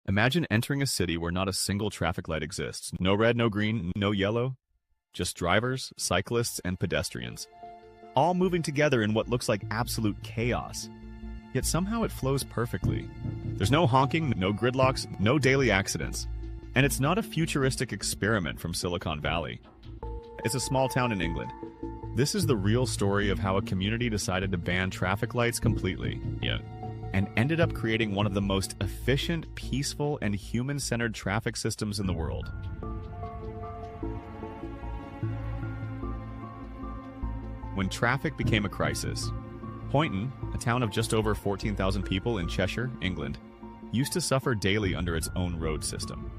Imagine entering a city where not a single traffic light exists. No red, no green, no yellow. Just drivers, cyclists, and pedestrians. All moving together in what looks like absolute chaos. Yet somehow it flows perfectly. There's no honking, no gridlocks, no daily accidents. And it's not a futuristic experiment from Silicon Valley. It's a small town in England. This is the real story of how a community decided to ban traffic lights completely. Yeah. And ended up creating one of the most efficient, peaceful, and human-centered traffic systems in the world. When traffic became a crisis, Poynton, a town of just over 14,000 people in Cheshire, England, used to suffer daily under its own road system.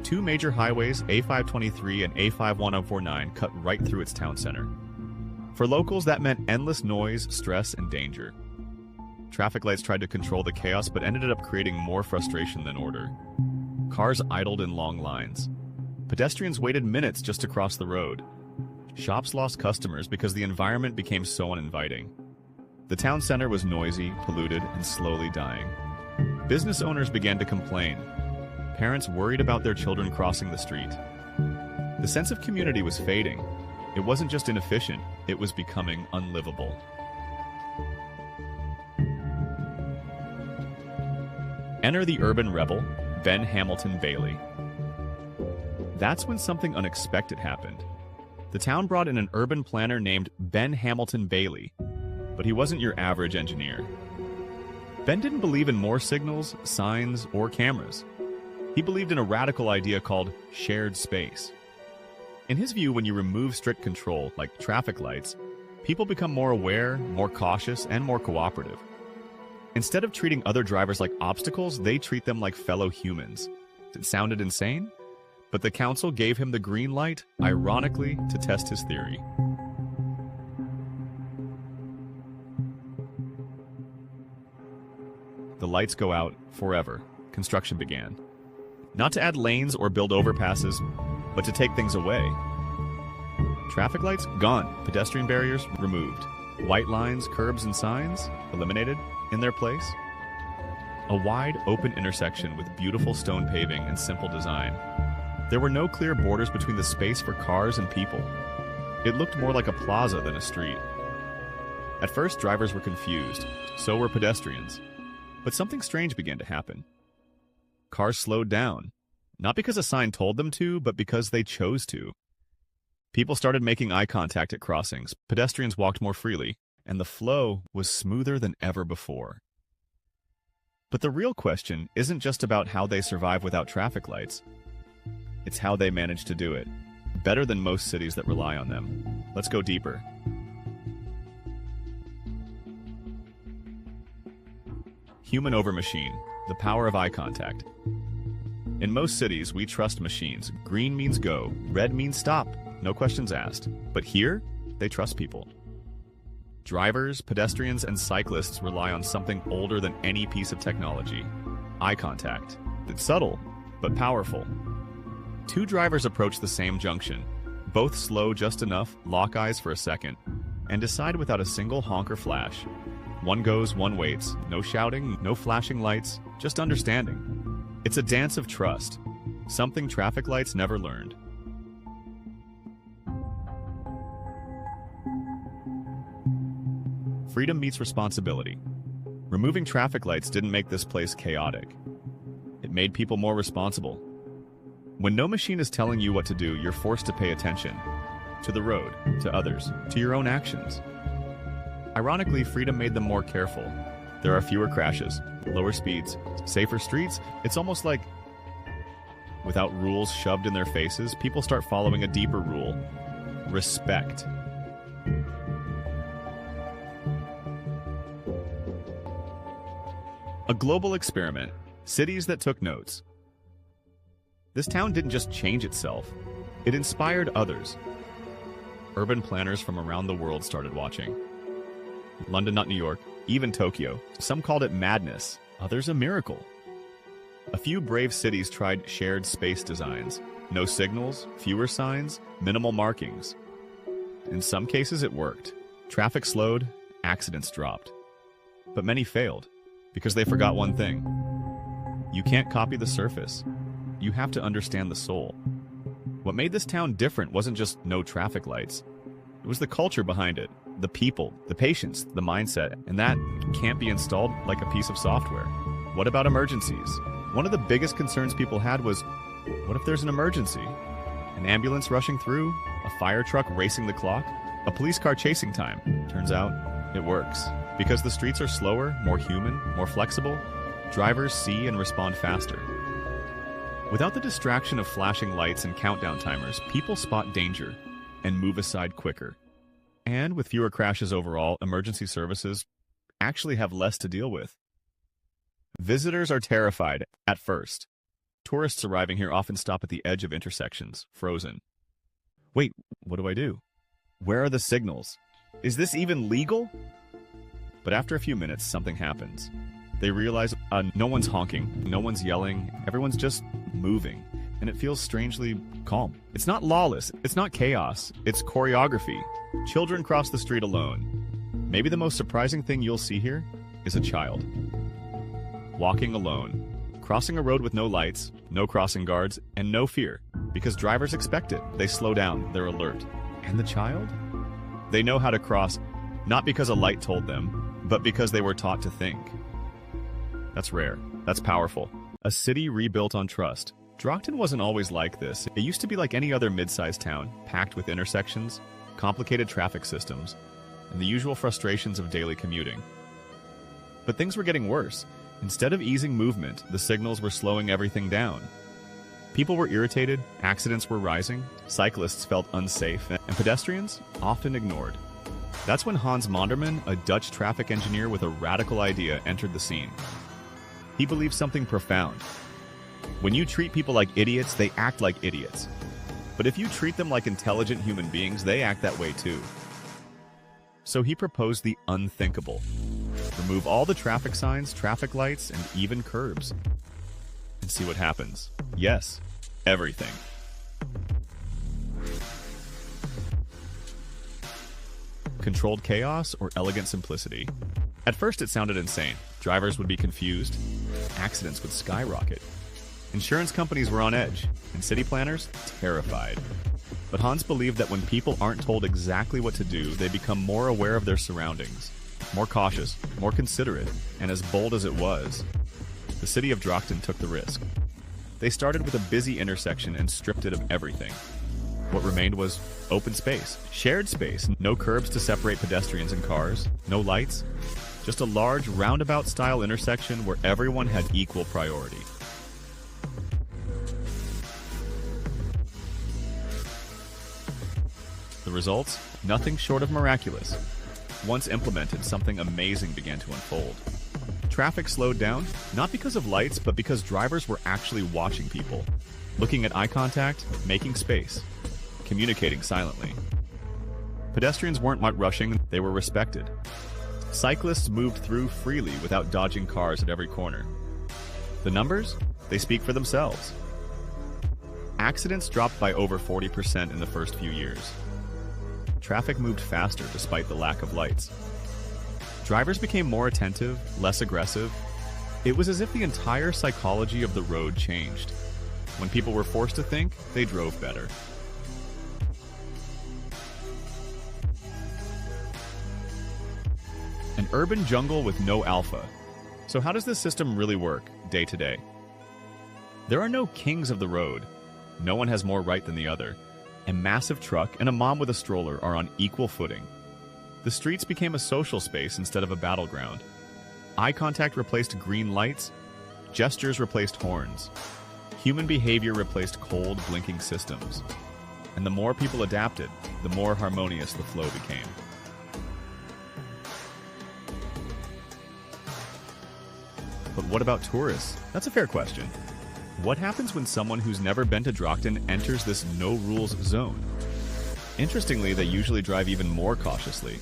Two major highways, A523 and A51049, cut right through its town center. For locals, that meant endless noise, stress, and danger. Traffic lights tried to control the chaos but ended up creating more frustration than order. Cars idled in long lines. Pedestrians waited minutes just to cross the road. Shops lost customers because the environment became so uninviting. The town center was noisy, polluted, and slowly dying. Business owners began to complain. Parents worried about their children crossing the street. The sense of community was fading. It wasn't just inefficient, it was becoming unlivable. Enter the urban rebel, Ben Hamilton Bailey. That's when something unexpected happened. The town brought in an urban planner named Ben Hamilton Bailey, but he wasn't your average engineer. Ben didn't believe in more signals, signs, or cameras. He believed in a radical idea called shared space. In his view, when you remove strict control, like traffic lights, people become more aware, more cautious, and more cooperative. Instead of treating other drivers like obstacles, they treat them like fellow humans. It sounded insane, but the council gave him the green light, ironically, to test his theory. The lights go out forever. Construction began. Not to add lanes or build overpasses, but to take things away. Traffic lights? Gone. Pedestrian barriers? Removed. White lines, curbs, and signs? Eliminated. In their place, a wide, open intersection with beautiful stone paving and simple design. There were no clear borders between the space for cars and people. It looked more like a plaza than a street. At first, drivers were confused. So were pedestrians. But something strange began to happen. Cars slowed down. Not because a sign told them to, but because they chose to. People started making eye contact at crossings. Pedestrians walked more freely. And the flow was smoother than ever before. But the real question isn't just about how they survive without traffic lights. It's how they manage to do it, better than most cities that rely on them. Let's go deeper. Human over machine, the power of eye contact. In most cities, we trust machines. Green means go, red means stop, no questions asked. But here, they trust people. Drivers, pedestrians, and cyclists rely on something older than any piece of technology. Eye contact. It's subtle, but powerful. Two drivers approach the same junction. Both slow just enough, lock eyes for a second, and decide without a single honk or flash. One goes, one waits. No shouting, no flashing lights, just understanding. It's a dance of trust, something traffic lights never learned. Freedom meets responsibility. Removing traffic lights didn't make this place chaotic. It made people more responsible. When no machine is telling you what to do, you're forced to pay attention. To the road, to others, to your own actions. Ironically, freedom made them more careful. There are fewer crashes, lower speeds, safer streets. It's almost like, without rules shoved in their faces, people start following a deeper rule. Respect. A global experiment. Cities that took notes. This town didn't just change itself. It inspired others. Urban planners from around the world started watching. London, not New York, even Tokyo. Some called it madness, others a miracle. A few brave cities tried shared space designs. No signals, fewer signs, minimal markings. In some cases it worked. Traffic slowed, accidents dropped. But many failed, because they forgot one thing. You can't copy the surface. You have to understand the soul. What made this town different wasn't just no traffic lights. It was the culture behind it, the people, the patience, the mindset, and that can't be installed like a piece of software. What about emergencies? One of the biggest concerns people had was, what if there's an emergency? An ambulance rushing through? A fire truck racing the clock? A police car chasing time? Turns out, it works. Because the streets are slower, more human, more flexible, drivers see and respond faster. Without the distraction of flashing lights and countdown timers, people spot danger and move aside quicker. And with fewer crashes overall, emergency services actually have less to deal with. Visitors are terrified at first. Tourists arriving here often stop at the edge of intersections, frozen. Wait, what do I do? Where are the signals? Is this even legal? But after a few minutes, something happens. They realize no one's honking, no one's yelling, everyone's just moving, and it feels strangely calm. It's not lawless, it's not chaos, it's choreography. Children cross the street alone. Maybe the most surprising thing you'll see here is a child. Walking alone, crossing a road with no lights, no crossing guards, and no fear, because drivers expect it. They slow down, they're alert. And the child? They know how to cross, not because a light told them, but because they were taught to think. That's rare. That's powerful. A city rebuilt on trust. Droghton wasn't always like this. It used to be like any other mid-sized town, packed with intersections, complicated traffic systems, and the usual frustrations of daily commuting. But things were getting worse. Instead of easing movement, the signals were slowing everything down. People were irritated, accidents were rising, cyclists felt unsafe, and pedestrians often ignored. That's when Hans Monderman, a Dutch traffic engineer with a radical idea, entered the scene. He believed something profound. When you treat people like idiots, they act like idiots. But if you treat them like intelligent human beings, they act that way too. So he proposed the unthinkable. Remove all the traffic signs, traffic lights, and even curbs. And see what happens. Yes, everything. Controlled chaos or elegant simplicity? At first it sounded insane. Drivers would be confused. Accidents would skyrocket. Insurance companies were on edge, and city planners terrified. But Hans believed that when people aren't told exactly what to do, they become more aware of their surroundings, more cautious, more considerate, and as bold as it was, the city of Droghton took the risk. They started with a busy intersection and stripped it of everything. What remained was open space, shared space, no curbs to separate pedestrians and cars, no lights, just a large roundabout-style intersection where everyone had equal priority. The results? Nothing short of miraculous. Once implemented, something amazing began to unfold. Traffic slowed down, not because of lights, but because drivers were actually watching people, looking at eye contact, making space, communicating silently. Pedestrians weren't rushing, they were respected. Cyclists moved through freely without dodging cars at every corner. The numbers? They speak for themselves. Accidents dropped by over 40% in the first few years. Traffic moved faster despite the lack of lights. Drivers became more attentive, less aggressive. It was as if the entire psychology of the road changed. When people were forced to think, they drove better. An urban jungle with no alpha. So how does this system really work, day to day? There are no kings of the road. No one has more right than the other. A massive truck and a mom with a stroller are on equal footing. The streets became a social space instead of a battleground. Eye contact replaced green lights. Gestures replaced horns. Human behavior replaced cold, blinking systems. And the more people adapted, the more harmonious the flow became. But what about tourists? That's a fair question. What happens when someone who's never been to Droghton enters this no-rules zone? Interestingly, they usually drive even more cautiously.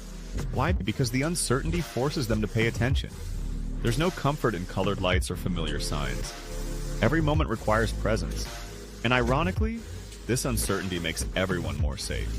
Why? Because the uncertainty forces them to pay attention. There's no comfort in colored lights or familiar signs. Every moment requires presence. And ironically, this uncertainty makes everyone more safe.